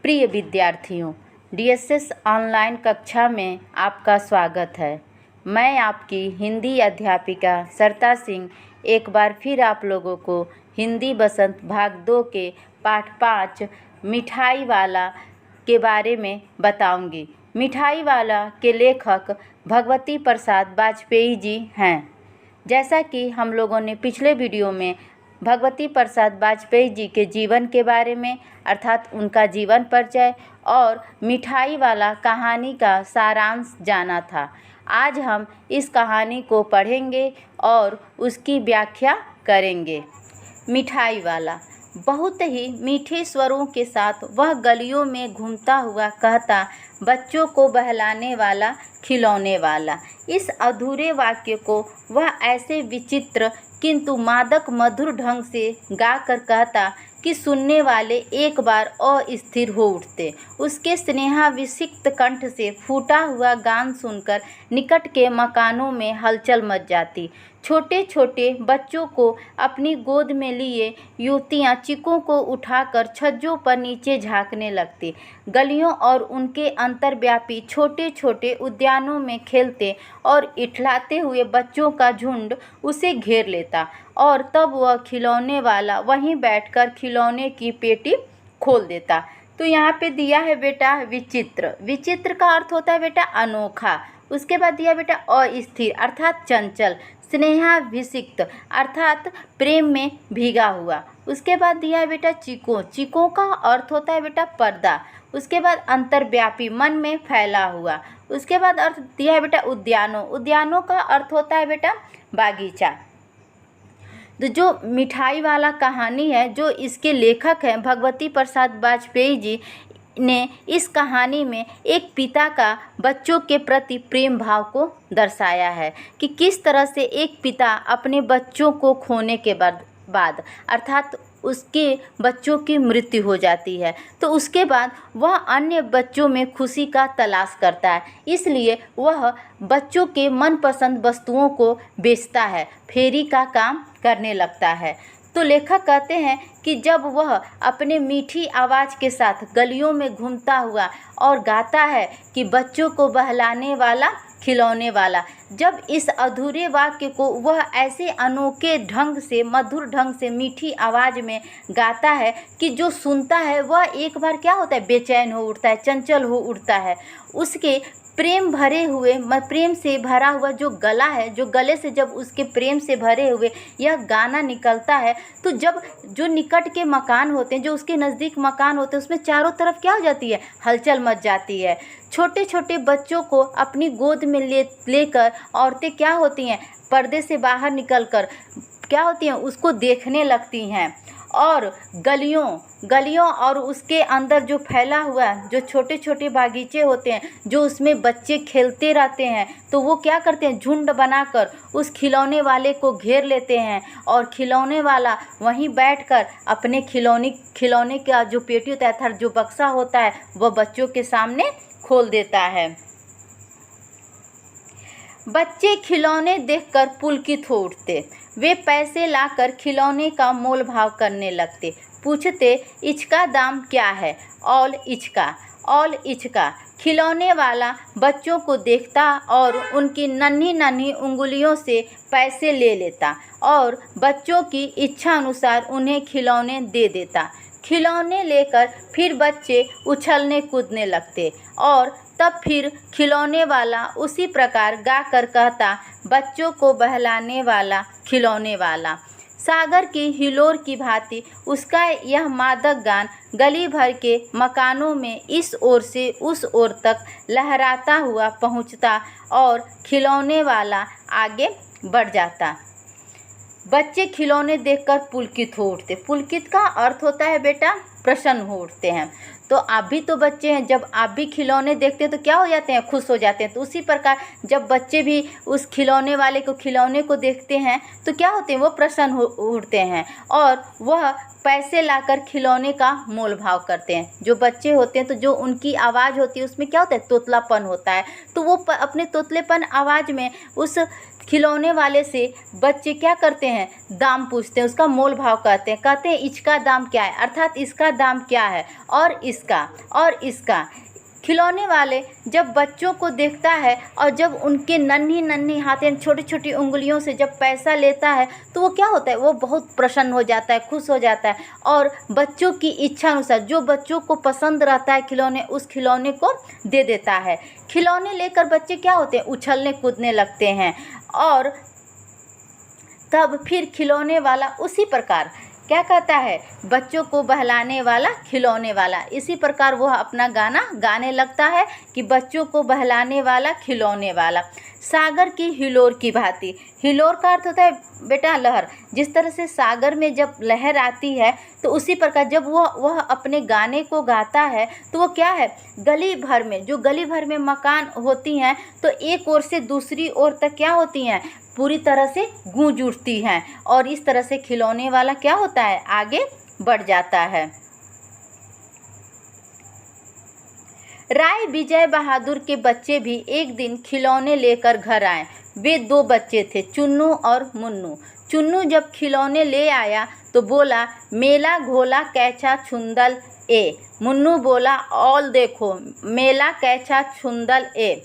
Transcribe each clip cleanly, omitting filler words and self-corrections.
प्रिय विद्यार्थियों, DSS online कक्षा में आपका स्वागत है। मैं आपकी हिंदी अध्यापिका सरता सिंह एक बार फिर आप लोगों को हिंदी बसंत भाग 2 के पाठ 5 मिठाई वाला के बारे में बताऊंगी। मिठाई वाला के लेखक भगवती प्रसाद वाजपेयी जी हैं। जैसा कि हम लोगों ने पिछले वीडियो में भगवती प्रसाद वाजपेयी जी के जीवन के बारे में अर्थात उनका जीवन परिचय और मिठाई वाला कहानी का सारांश जाना था। आज हम इस कहानी को पढ़ेंगे और उसकी व्याख्या करेंगे। मिठाई वाला बहुत ही मीठे स्वरों के साथ वह गलियों में घूमता हुआ कहता, बच्चों को बहलाने वाला, खिलौने वाला। इस अधूरे वाक्य को वह ऐसे विचित्र किंतु मादक मधुर ढंग से गाकर कहता कि सुनने वाले एक बार अस्थिर हो उठते। उसके स्नेहाविषिक्त कंठ से फूटा हुआ गान सुनकर निकट के मकानों में हलचल मच जाती। छोटे छोटे बच्चों को अपनी गोद में लिए युवतियाँ चिकों को उठाकर छज्जों पर नीचे झाँकने लगती। गलियों और उनके अंतर्व्यापी छोटे छोटे उद्यानों में खेलते और इठलाते हुए बच्चों का झुंड उसे घेर लेता और तब वह खिलौने वाला वहीं बैठकर खिलौने की पेटी खोल देता। तो यहाँ पे दिया है बेटा विचित्र। विचित्र का अर्थ होता है बेटा अनोखा। उसके बाद दिया बेटा अस्थिर अर्थात चंचल, स्नेहाभिषिक्त अर्थात प्रेम में भीगा हुआ। उसके बाद दिया है बेटा चिको। चिको का अर्थ होता है बेटा पर्दा। उसके बाद अंतर्व्यापी मन में फैला हुआ। उसके बाद अर्थ दिया है बेटा उद्यानों। उद्यानों का अर्थ होता है बेटा बागीचा। तो जो मिठाई वाला कहानी है, जो इसके लेखक हैं भगवती प्रसाद वाजपेयी जी ने इस कहानी में एक पिता का बच्चों के प्रति प्रेम भाव को दर्शाया है कि किस तरह से एक पिता अपने बच्चों को खोने के बाद अर्थात उसके बच्चों की मृत्यु हो जाती है तो उसके बाद वह अन्य बच्चों में खुशी का तलाश करता है। इसलिए वह बच्चों के मनपसंद वस्तुओं को बेचता है, फेरी का काम करने लगता है। तो लेखक कहते हैं कि जब वह अपने मीठी आवाज़ के साथ गलियों में घूमता हुआ और गाता है कि बच्चों को बहलाने वाला, खिलौने वाला, जब इस अधूरे वाक्य को वह ऐसे अनोखे ढंग से, मधुर ढंग से, मीठी आवाज़ में गाता है कि जो सुनता है वह एक बार क्या होता है, बेचैन हो उठता है, चंचल हो उठता है। उसके प्रेम भरे हुए, प्रेम से भरा हुआ जो गला है, जो गले से जब उसके प्रेम से भरे हुए यह गाना निकलता है तो जब जो निकट के मकान होते हैं, जो उसके नज़दीक मकान होते हैं, उसमें चारों तरफ क्या हो जाती है, हलचल मच जाती है। छोटे छोटे बच्चों को अपनी गोद में लेकर औरतें क्या होती हैं, पर्दे से बाहर निकलकर क्या होती हैं, उसको देखने लगती हैं। और गलियों और उसके अंदर जो फैला हुआ जो छोटे छोटे बागीचे होते हैं, जो उसमें बच्चे खेलते रहते हैं, तो वो क्या करते हैं, झुंड बनाकर उस खिलौने वाले को घेर लेते हैं और खिलौने वाला वहीं बैठकर अपने खिलौने का जो पेटी होता है अर्थात जो बक्सा होता है वह बच्चों के सामने खोल देता है। बच्चे खिलौने देखकर पुलकित हो उठते। वे पैसे लाकर खिलौने का मोल भाव करने लगते। पूछते, इसका दाम क्या है? ऑल इचका। खिलौने वाला बच्चों को देखता और उनकी नन्ही नन्ही उंगलियों से पैसे ले लेता और बच्चों की इच्छा अनुसार उन्हें खिलौने दे देता। खिलौने लेकर फिर बच्चे उछलने कूदने लगते और तब फिर खिलौने वाला उसी प्रकार गा कर कहता, बच्चों को बहलाने वाला, खिलौने वाला। सागर की हिलोर की भांति उसका यह मादक गान गली भर के मकानों में इस ओर से उस ओर तक लहराता हुआ पहुंचता और खिलौने वाला आगे बढ़ जाता। बच्चे खिलौने देखकर पुलकित हो उठते। पुलकित का अर्थ होता है बेटा प्रसन्न हो उठते हैं। तो आप भी तो बच्चे हैं, जब आप भी खिलौने देखते हैं तो क्या हो जाते हैं, खुश हो जाते हैं। तो उसी प्रकार जब बच्चे भी उस खिलौने को देखते हैं तो क्या होते हैं, वो प्रसन्न हो उठते हैं और वह पैसे लाकर खिलौने का मोल भाव करते हैं। जो बच्चे होते हैं तो जो उनकी आवाज़ होती है उसमें क्या होता है, तोतलापन होता है। तो वो अपने तोतलेपन आवाज़ में उस खिलौने वाले से बच्चे क्या करते हैं, दाम पूछते हैं, उसका मोल भाव कहते हैं इसका दाम क्या है, अर्थात इसका दाम क्या है और इसका। खिलौने वाले जब बच्चों को देखता है और जब उनके नन्ही नन्ही हाथ यानी छोटी छोटी उंगलियों से जब पैसा लेता है तो वो क्या होता है, वो बहुत प्रसन्न हो जाता है, खुश हो जाता है और बच्चों की इच्छा अनुसार जो बच्चों को पसंद रहता है खिलौने, उस खिलौने को दे देता है। खिलौने लेकर बच्चे क्या होते हैं, उछलने कूदने लगते हैं और तब फिर खिलौने वाला उसी प्रकार क्या कहता है, बच्चों को बहलाने वाला खिलौने वाला, इसी प्रकार वह अपना गाना गाने लगता है कि बच्चों को बहलाने वाला खिलौने वाला। सागर की हिलोर की भांति, हिलोर का अर्थ होता है बेटा लहर। जिस तरह से सागर में जब लहर आती है तो उसी प्रकार जब वह अपने गाने को गाता है तो वो क्या है, गली भर में जो गली भर में मकान होती हैं तो एक ओर से दूसरी ओर तक क्या होती हैं, पूरी तरह से गूंज उठती हैं और इस तरह से खिलौने वाला क्या होता है, आगे बढ़ जाता है। राय विजय बहादुर के बच्चे भी एक दिन खिलौने लेकर घर आए। वे 2 बच्चे थे, चुन्नू और मुन्नू। चुन्नू जब खिलौने ले आया तो बोला, मेला घोला कैचा छुंदल ए। मुन्नू बोला, ऑल देखो मेला कैचा छुंदल ए।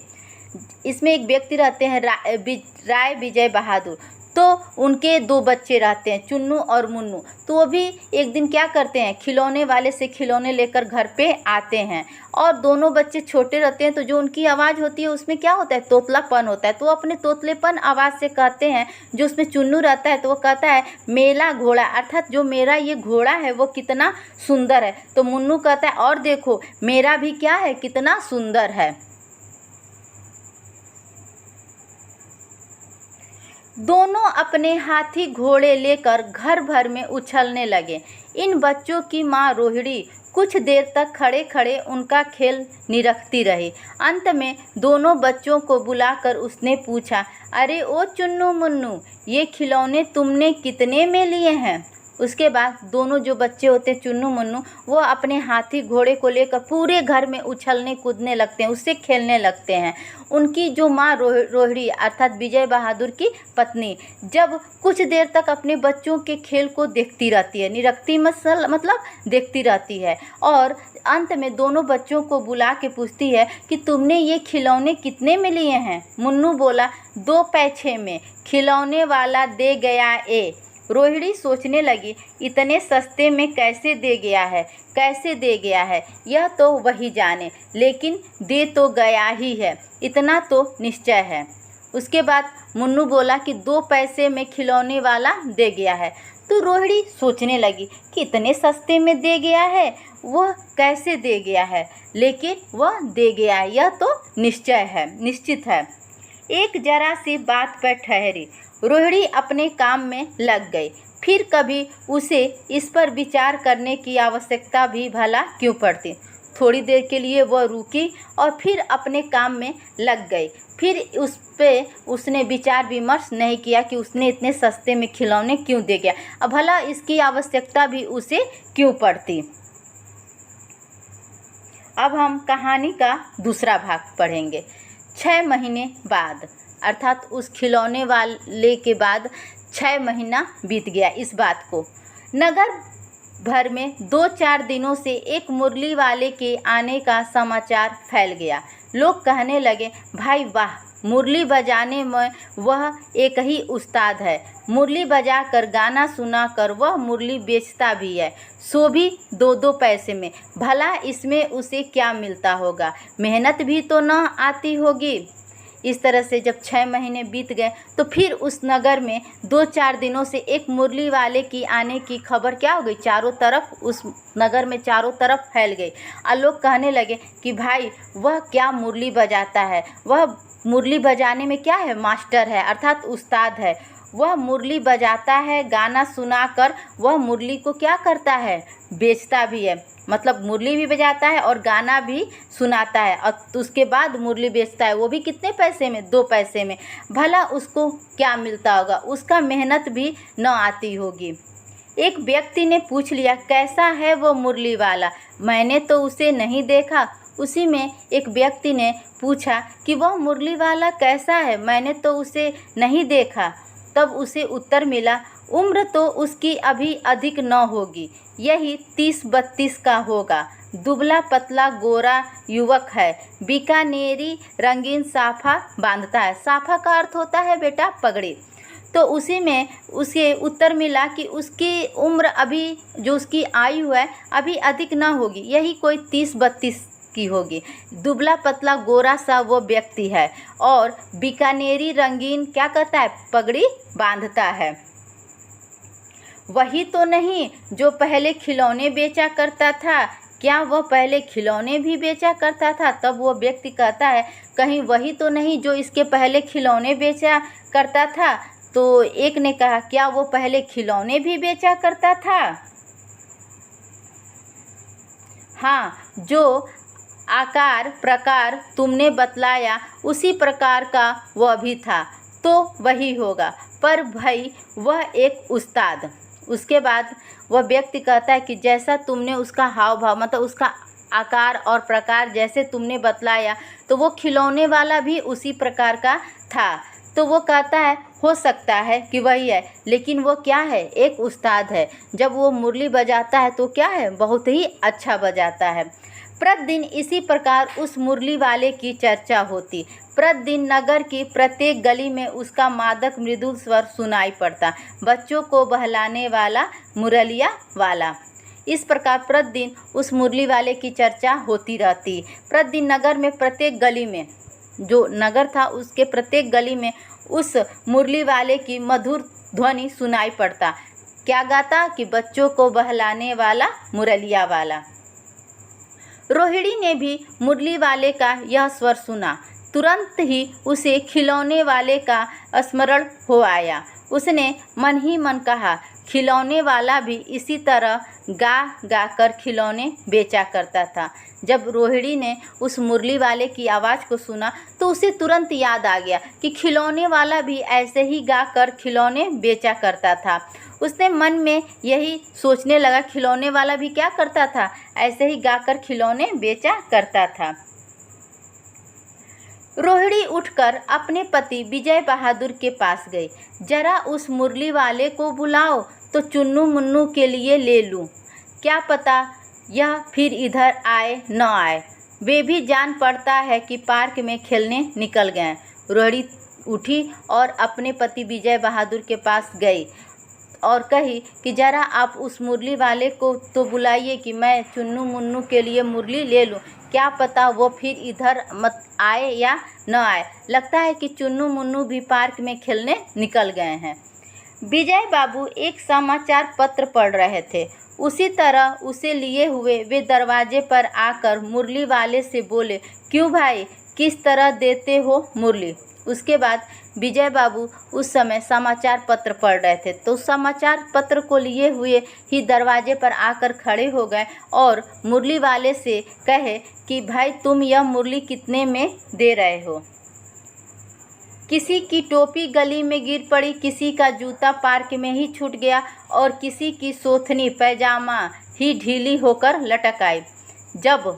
इसमें एक व्यक्ति रहते हैं राय विजय बहादुर, तो उनके 2 बच्चे रहते हैं, चुन्नू और मुन्नू। तो वो भी एक दिन क्या करते हैं, खिलौने वाले से खिलौने लेकर घर पे आते हैं और दोनों बच्चे छोटे रहते हैं तो जो उनकी आवाज़ होती है उसमें क्या होता है, तोतलापन होता है। तो वो अपने तोतलेपन आवाज़ से कहते हैं, जो उसमें चुन्नू रहता है तो वो कहता है मेला घोड़ा, अर्थात जो मेरा ये घोड़ा है वो कितना सुंदर है। तो मुन्नू कहता है और देखो मेरा भी क्या है, कितना सुंदर है। दोनों अपने हाथी घोड़े लेकर घर भर में उछलने लगे। इन बच्चों की माँ रोहिणी कुछ देर तक खड़े खड़े उनका खेल निरखती रही। अंत में दोनों बच्चों को बुलाकर उसने पूछा, अरे ओ चुन्नू मुन्नू, ये खिलौने तुमने कितने में लिए हैं? उसके बाद दोनों जो बच्चे होते हैं चुन्नू मुन्नू, वो अपने हाथी घोड़े को लेकर पूरे घर में उछलने कूदने लगते हैं, उससे खेलने लगते हैं। उनकी जो माँ रोहिणी अर्थात विजय बहादुर की पत्नी जब कुछ देर तक अपने बच्चों के खेल को देखती रहती है, निरखती मतलब देखती रहती है और अंत में दोनों बच्चों को बुला के पूछती है कि तुमने ये खिलौने कितने में लिए हैं? मुन्नू बोला, 2 पैसे में, खिलौने वाला दे गया ए। रोहिणी सोचने लगी, इतने सस्ते में कैसे दे गया है, यह तो वही जाने, लेकिन दे तो गया ही है, इतना तो निश्चय है। उसके बाद मुन्नू बोला कि 2 पैसे में खिलौने वाला दे गया है। तो रोहिणी सोचने लगी कि इतने सस्ते में दे गया है, वह कैसे दे गया है, लेकिन वह दे गया है, यह तो निश्चित है। एक जरा सी बात पर ठहरी, रोहिणी अपने काम में लग गई। फिर कभी उसे इस पर विचार करने की आवश्यकता भी भला क्यों पड़ती। थोड़ी देर के लिए वह रुकी और फिर अपने काम में लग गई। फिर उस पे उसने विचार विमर्श नहीं किया कि उसने इतने सस्ते में खिलौने क्यों दे गया, अब भला इसकी आवश्यकता भी उसे क्यों पड़ती। अब हम कहानी का दूसरा भाग पढ़ेंगे। 6 महीने बाद, अर्थात उस खिलौने वाले के बाद 6 महीना बीत गया। इस बात को नगर भर में 2-4 दिनों से एक मुरली वाले के आने का समाचार फैल गया। लोग कहने लगे, भाई वाह, मुरली बजाने में वह एक ही उस्ताद है। मुरली बजाकर गाना सुनाकर वह मुरली बेचता भी है, सो भी 2-2 पैसे में। भला इसमें उसे क्या मिलता होगा, मेहनत भी तो न आती होगी। इस तरह से जब 6 महीने बीत गए तो फिर उस नगर में 2-4 दिनों से एक मुरली वाले की आने की खबर क्या हो गई, चारों तरफ, उस नगर में चारों तरफ फैल गई। और लोग कहने लगे कि भाई वह क्या मुरली बजाता है, वह मुरली बजाने में क्या है, मास्टर है, अर्थात उस्ताद है। वह मुरली बजाता है, गाना सुनाकर वह मुरली को क्या करता है, बेचता भी है, मतलब मुरली भी बजाता है और गाना भी सुनाता है और उसके बाद मुरली बेचता है, वो भी कितने पैसे में, 2 पैसे में। भला उसको क्या मिलता होगा, उसका मेहनत भी न आती होगी। एक व्यक्ति ने पूछ लिया, कैसा है वो मुरली वाला, मैंने तो उसे नहीं देखा, उसी में एक व्यक्ति ने पूछा कि वह मुरली वाला कैसा है, मैंने तो उसे नहीं देखा। तब उसे उत्तर मिला, उम्र तो उसकी अभी अधिक न होगी, यही 30-32 का होगा, दुबला पतला गोरा युवक है, बीकानेरी रंगीन साफा बांधता है। साफा का अर्थ होता है बेटा पगड़ी। तो उसी में उसे उत्तर मिला कि उसकी उम्र अभी, जो उसकी आयु है अभी अधिक ना होगी, यही कोई 30-32 की होगी, दुबला पतला गोरा सा वो व्यक्ति है और बीकानेरी रंगीन क्या करता है, पगड़ी बांधता है। वही तो नहीं जो पहले खिलौने बेचा करता था, क्या वह पहले खिलौने भी बेचा करता था? तब वो व्यक्ति कहता है, कहीं वही तो नहीं जो इसके पहले खिलौने बेचा करता था? तो एक ने कहा, क्या वो पहले खिलौने भी बेचा करता था? हाँ, जो आकार प्रकार तुमने बतलाया उसी प्रकार का वह भी था, तो वही होगा। पर भाई वह एक उस्ताद। उसके बाद वह व्यक्ति कहता है कि जैसा तुमने उसका हाव भाव, मतलब उसका आकार और प्रकार जैसे तुमने बतलाया, तो वो खिलौने वाला भी उसी प्रकार का था। तो वो कहता है, हो सकता है कि वही है, लेकिन वो क्या है, एक उस्ताद है। जब वो मुरली बजाता है तो क्या है, बहुत ही अच्छा बजाता है। प्रतिदिन इसी प्रकार उस मुरली वाले की चर्चा होती। प्रतिदिन नगर की प्रत्येक गली में उसका मादक मृदुल स्वर सुनाई पड़ता, बच्चों को बहलाने वाला मुरलिया वाला। इस प्रकार प्रतिदिन उस मुरली वाले की चर्चा होती रहती। प्रतिदिन नगर में प्रत्येक गली में, जो नगर था उसके प्रत्येक गली में उस मुरली वाले की मधुर ध्वनि सुनाई पड़ता। क्या गाता कि बच्चों को बहलाने वाला मुरलिया वाला। रोहिणी ने भी मुरली वाले का यह स्वर सुना। तुरंत ही उसे खिलौने वाले का स्मरण हो आया। उसने मन ही मन कहा, खिलौने वाला भी इसी तरह गा गा कर खिलौने बेचा करता था। जब रोहिणी ने उस मुरली वाले की आवाज़ को सुना तो उसे तुरंत याद आ गया कि खिलौने वाला भी ऐसे ही गा कर खिलौने बेचा करता था। उसने मन में यही सोचने लगा, खिलौने वाला भी क्या करता था, ऐसे ही गाकर खिलौने बेचा करता था। रोहिणी उठकर अपने पति विजय बहादुर के पास गई। जरा उस मुरली वाले को बुलाओ तो चुन्नू मुन्नू के लिए ले लूं। क्या पता यह फिर इधर आए न आए। वे भी जान पड़ता है कि पार्क में खेलने निकल गए। रोहिणी उठी और अपने पति विजय बहादुर के पास गई और कही कि ज़रा आप उस मुरली वाले को तो बुलाइए कि मैं चुन्नू मुन्नू के लिए मुरली ले लूं। क्या पता वो फिर इधर मत आए या न आए। लगता है कि चुन्नू मुन्नू भी पार्क में खेलने निकल गए हैं। विजय बाबू एक समाचार पत्र पढ़ रहे थे। उसी तरह उसे लिए हुए वे दरवाजे पर आकर मुरली वाले से बोले, क्यों भाई, किस तरह देते हो मुरली? उसके बाद विजय बाबू उस समय समाचार पत्र पढ़ रहे थे, तो समाचार पत्र को लिए हुए ही दरवाजे पर आकर खड़े हो गए और मुरली वाले से कहे कि भाई तुम यह मुरली कितने में दे रहे हो? किसी की टोपी गली में गिर पड़ी, किसी का जूता पार्क में ही छूट गया और किसी की सोथनी पैजामा ही ढीली होकर लटक आई। जब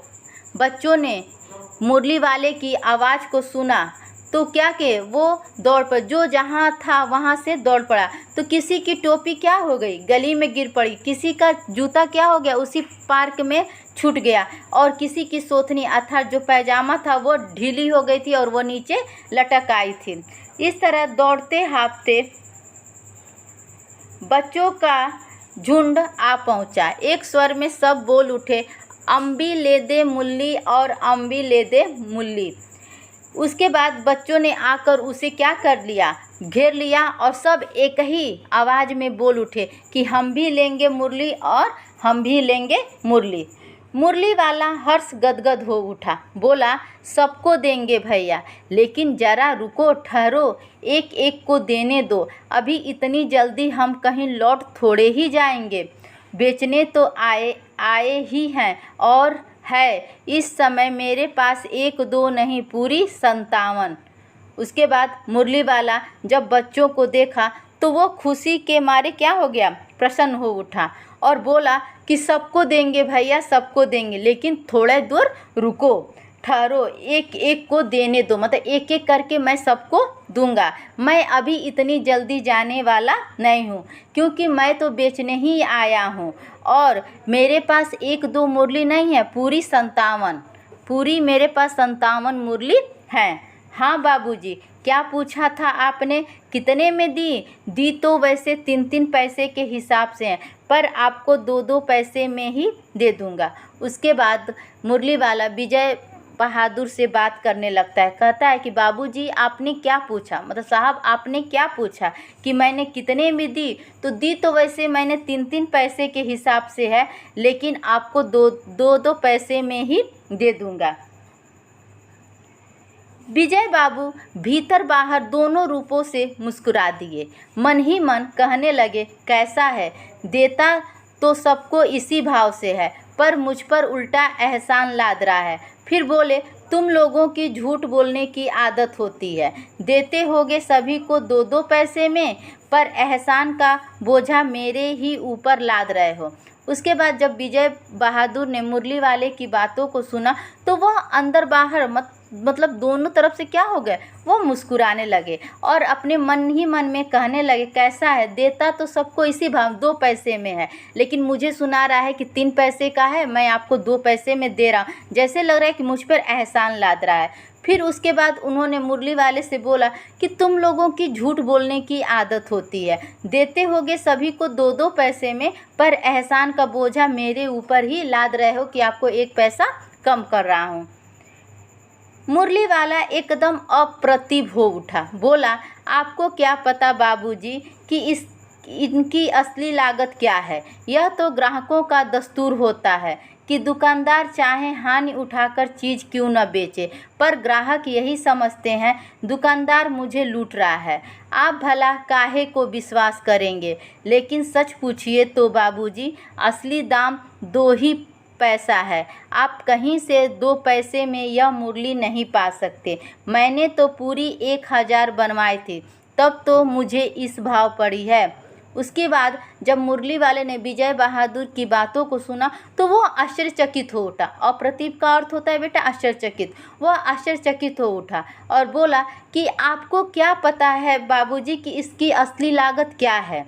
बच्चों ने मुरली वाले की आवाज़ को सुना तो क्या के वो दौड़ पर, जो जहाँ था वहाँ से दौड़ पड़ा। तो किसी की टोपी क्या हो गई, गली में गिर पड़ी, किसी का जूता क्या हो गया, उसी पार्क में छूट गया, और किसी की सोथनी अर्थात जो पैजामा था वो ढीली हो गई थी और वो नीचे लटक आई थी। इस तरह दौड़ते हाँफते बच्चों का झुंड आ पहुँचा। एक स्वर में सब बोल उठे, अम्बी ले दे मुल्ली और अम्बी ले दे मुल्ली। उसके बाद बच्चों ने आकर उसे क्या कर लिया, घेर लिया और सब एक ही आवाज़ में बोल उठे कि हम भी लेंगे मुरली और हम भी लेंगे मुरली। मुरली वाला हर्ष गदगद हो उठा, बोला सबको देंगे भैया, लेकिन ज़रा रुको, ठहरो, एक एक को देने दो। अभी इतनी जल्दी हम कहीं लौट थोड़े ही जाएंगे। बेचने तो आए ही हैं और है इस समय मेरे पास 1-2 नहीं, पूरी 57। उसके बाद मुरली वाला जब बच्चों को देखा तो वो खुशी के मारे क्या हो गया, प्रसन्न हो उठा और बोला कि सबको देंगे भैया, सबको देंगे, लेकिन थोड़ा दूर रुको, ठहरो, एक एक को देने दो, मतलब एक एक करके मैं सबको दूंगा। मैं अभी इतनी जल्दी जाने वाला नहीं हूँ, क्योंकि मैं तो बेचने ही आया हूँ और मेरे पास एक दो मुरली नहीं है, पूरी मेरे पास 57 मुरली हैं। हाँ बाबूजी, क्या पूछा था आपने, कितने में दी तो वैसे 3-3 पैसे के हिसाब से हैं, पर आपको 2-2 पैसे में ही दे दूंगा। उसके बाद मुरली वाला विजय बहादुर से बात करने लगता है, कहता है कि बाबूजी आपने क्या पूछा, मतलब साहब आपने क्या पूछा कि मैंने कितने में दी तो वैसे मैंने 3-3 पैसे के हिसाब से है, लेकिन आपको 2-2 पैसे में ही दे दूंगा। विजय बाबू भीतर बाहर दोनों रूपों से मुस्कुरा दिए, मन ही मन कहने लगे, कैसा है, देता तो सबको इसी भाव से है, पर मुझ पर उल्टा एहसान लाद रहा है। फिर बोले, तुम लोगों की झूठ बोलने की आदत होती है, देते होगे सभी को 2-2 पैसे में, पर एहसान का बोझा मेरे ही ऊपर लाद रहे हो। उसके बाद जब विजय बहादुर ने मुरली वाले की बातों को सुना तो वह अंदर बाहर मतलब दोनों तरफ से क्या हो गए, वो मुस्कुराने लगे और अपने मन ही मन में कहने लगे, कैसा है, देता तो सबको इसी भाव 2 पैसे में है, लेकिन मुझे सुना रहा है कि 3 पैसे का है, मैं आपको 2 पैसे में दे रहा हूँ, जैसे लग रहा है कि मुझ पर एहसान लाद रहा है। फिर उसके बाद उन्होंने मुरली वाले से बोला कि तुम लोगों की झूठ बोलने की आदत होती है, देते होगे सभी को 2-2 पैसे में, पर एहसान का बोझा मेरे ऊपर ही लाद रहे हो कि आपको 1 पैसा कम कर रहा हूँ। मुरली वाला एकदम अप्रतिभ हो उठा, बोला, आपको क्या पता बाबूजी कि इनकी असली लागत क्या है। यह तो ग्राहकों का दस्तूर होता है कि दुकानदार चाहे हानि उठाकर चीज़ क्यों न बेचे, पर ग्राहक यही समझते हैं दुकानदार मुझे लूट रहा है। आप भला काहे को विश्वास करेंगे, लेकिन सच पूछिए तो बाबूजी, असली दाम 2 ही पैसा है। आप कहीं से 2 पैसे में यह मुरली नहीं पा सकते। मैंने तो पूरी 1000 बनवाई थी, तब तो मुझे इस भाव पड़ी है। उसके बाद जब मुरली वाले ने विजय बहादुर की बातों को सुना तो वो आश्चर्यचकित हो उठा। अप्रतिभ का अर्थ होता है बेटा आश्चर्यचकित। वह आश्चर्यचकित हो उठा और बोला कि आपको क्या पता है बाबूजी कि इसकी असली लागत क्या है।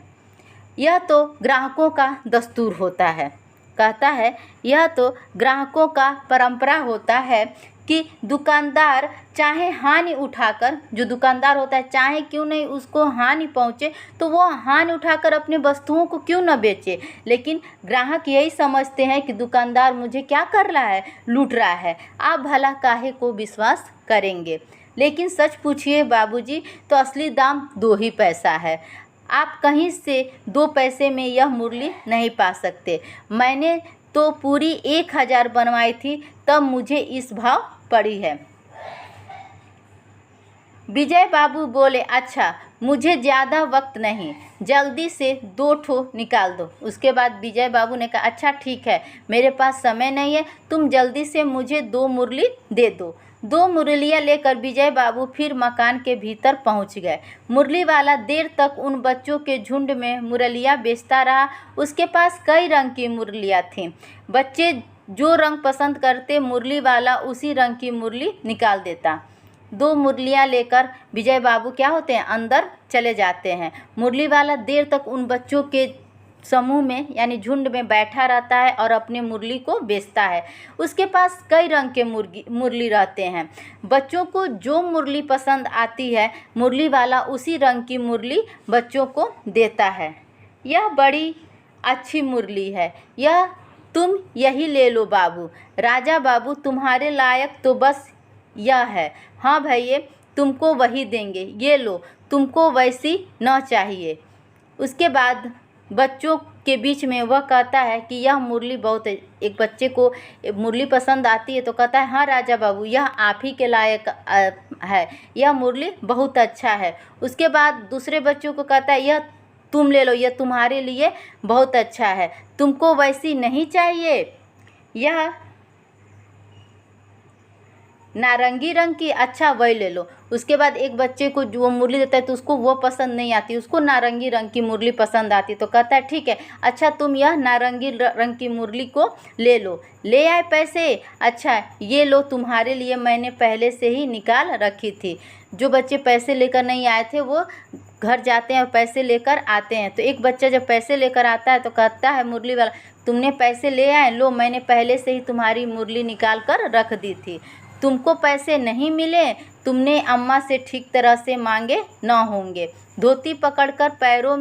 यह तो ग्राहकों का दस्तूर होता है, कहता है, यह तो ग्राहकों का परंपरा होता है कि दुकानदार चाहे हानि उठाकर, जो दुकानदार होता है चाहे क्यों नहीं उसको हानि पहुँचे तो वो हानि उठाकर अपने वस्तुओं को क्यों न बेचे, लेकिन ग्राहक यही समझते हैं कि दुकानदार मुझे क्या कर रहा है, लूट रहा है। आप भला काहे को विश्वास करेंगे, लेकिन सच पूछिए बाबूजी तो असली दाम 2 ही पैसा है। आप कहीं से 2 पैसे में यह मुरली नहीं पा सकते। मैंने तो पूरी 1000 बनवाई थी, तब मुझे इस भाव पड़ी है। विजय बाबू बोले, अच्छा मुझे ज़्यादा वक्त नहीं, जल्दी से 2 ठो निकाल दो। उसके बाद विजय बाबू ने कहा, अच्छा ठीक है, मेरे पास समय नहीं है, तुम जल्दी से मुझे 2 मुरली दे दो। 2 मुरलियाँ लेकर विजय बाबू फिर मकान के भीतर पहुंच गए। मुरली वाला देर तक उन बच्चों के झुंड में मुरलियाँ बेचता रहा। उसके पास कई रंग की मुरलियाँ थीं। बच्चे जो रंग पसंद करते मुरली वाला उसी रंग की मुरली निकाल देता। 2 मुरलियाँ लेकर विजय बाबू क्या होते हैं, अंदर चले जाते हैं। मुरली वाला देर तक उन बच्चों के समूह में यानी झुंड में बैठा रहता है और अपने मुरली को बेचता है। उसके पास कई रंग के मुरली रहते हैं। बच्चों को जो मुरली पसंद आती है मुरली वाला उसी रंग की मुरली बच्चों को देता है। यह बड़ी अच्छी मुरली है, यह तुम यही ले लो बाबू। राजा बाबू तुम्हारे लायक तो बस यह है। हाँ भैया, तुमको वही देंगे, ये लो, तुमको वैसी न चाहिए। उसके बाद बच्चों के बीच में वह कहता है कि यह मुरली बहुत, एक बच्चे को मुरली पसंद आती है तो कहता है, हाँ राजा बाबू यह आप ही के लायक है, यह मुरली बहुत अच्छा है। उसके बाद दूसरे बच्चों को कहता है, यह तुम ले लो, यह तुम्हारे लिए बहुत अच्छा है, तुमको वैसी नहीं चाहिए, यह नारंगी रंग की, अच्छा वही ले लो। उसके बाद एक बच्चे को जो मुरली देता है तो उसको वो पसंद नहीं आती, उसको नारंगी रंग की मुरली पसंद आती, तो कहता है ठीक है, अच्छा तुम यह नारंगी रंग की मुरली को ले लो। ले आए पैसे, अच्छा ये लो, तुम्हारे लिए मैंने पहले से ही निकाल रखी थी। जो बच्चे पैसे लेकर नहीं आए थे वो घर जाते हैं और पैसे लेकर आते हैं। तो एक बच्चा जब पैसे लेकर आता है तो कहता है मुरली वाला, तुमने पैसे ले आए, लो मैंने पहले से ही तुम्हारी मुरली निकाल कर रख दी थी। तुमको पैसे नहीं मिले, तुमने अम्मा से ठीक तरह से मांगे न होंगे। धोती पकड़कर पैरों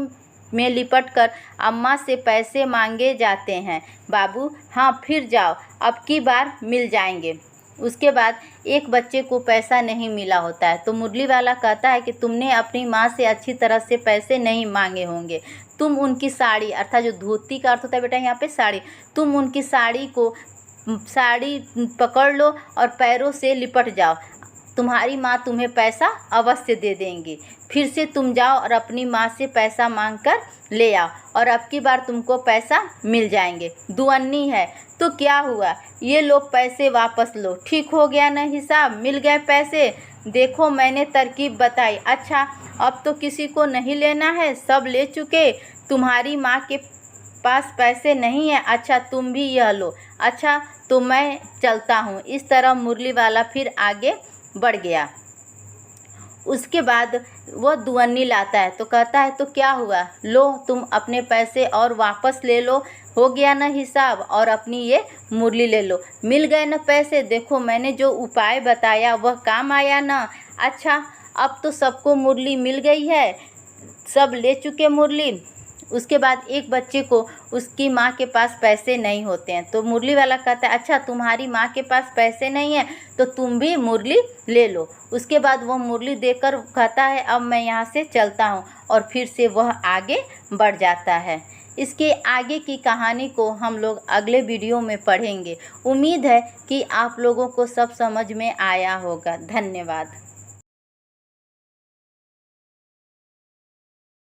में लिपट कर अम्मा से पैसे मांगे जाते हैं। बाबू हाँ फिर जाओ, अब की बार मिल जाएंगे। उसके बाद एक बच्चे को पैसा नहीं मिला होता है तो मुरली वाला कहता है कि तुमने अपनी माँ से अच्छी तरह से पैसे नहीं मांगे होंगे। तुम उनकी साड़ी, अर्थात जो धोती का अर्थ होता है बेटा यहाँ पे साड़ी, तुम उनकी साड़ी पकड़ लो और पैरों से लिपट जाओ, तुम्हारी माँ तुम्हें पैसा अवश्य दे देंगी। फिर से तुम जाओ और अपनी माँ से पैसा मांग कर ले आओ और अब की बार तुमको पैसा मिल जाएंगे। दुअन्नी है तो क्या हुआ, ये लो पैसे वापस लो, ठीक हो गया ना हिसाब, मिल गए पैसे। देखो मैंने तरकीब बताई, अच्छा अब तो किसी को नहीं लेना है, सब ले चुके। तुम्हारी माँ के पास पैसे नहीं है, अच्छा तुम भी यह लो, अच्छा तो मैं चलता हूँ। इस तरह मुरली वाला फिर आगे बढ़ गया। उसके बाद वो दुअन्नी लाता है तो कहता है तो क्या हुआ, लो तुम अपने पैसे और वापस ले लो, हो गया ना हिसाब, और अपनी ये मुरली ले लो, मिल गए ना पैसे। देखो मैंने जो उपाय बताया वह काम आया ना। अच्छा अब तो सबको मुरली मिल गई है, सब ले चुके मुरली। उसके बाद एक बच्चे को उसकी माँ के पास पैसे नहीं होते हैं तो मुरली वाला कहता है अच्छा तुम्हारी माँ के पास पैसे नहीं है तो तुम भी मुरली ले लो। उसके बाद वह मुरली देकर कहता है अब मैं यहाँ से चलता हूँ, और फिर से वह आगे बढ़ जाता है। इसके आगे की कहानी को हम लोग अगले वीडियो में पढ़ेंगे। उम्मीद है कि आप लोगों को सब समझ में आया होगा। धन्यवाद।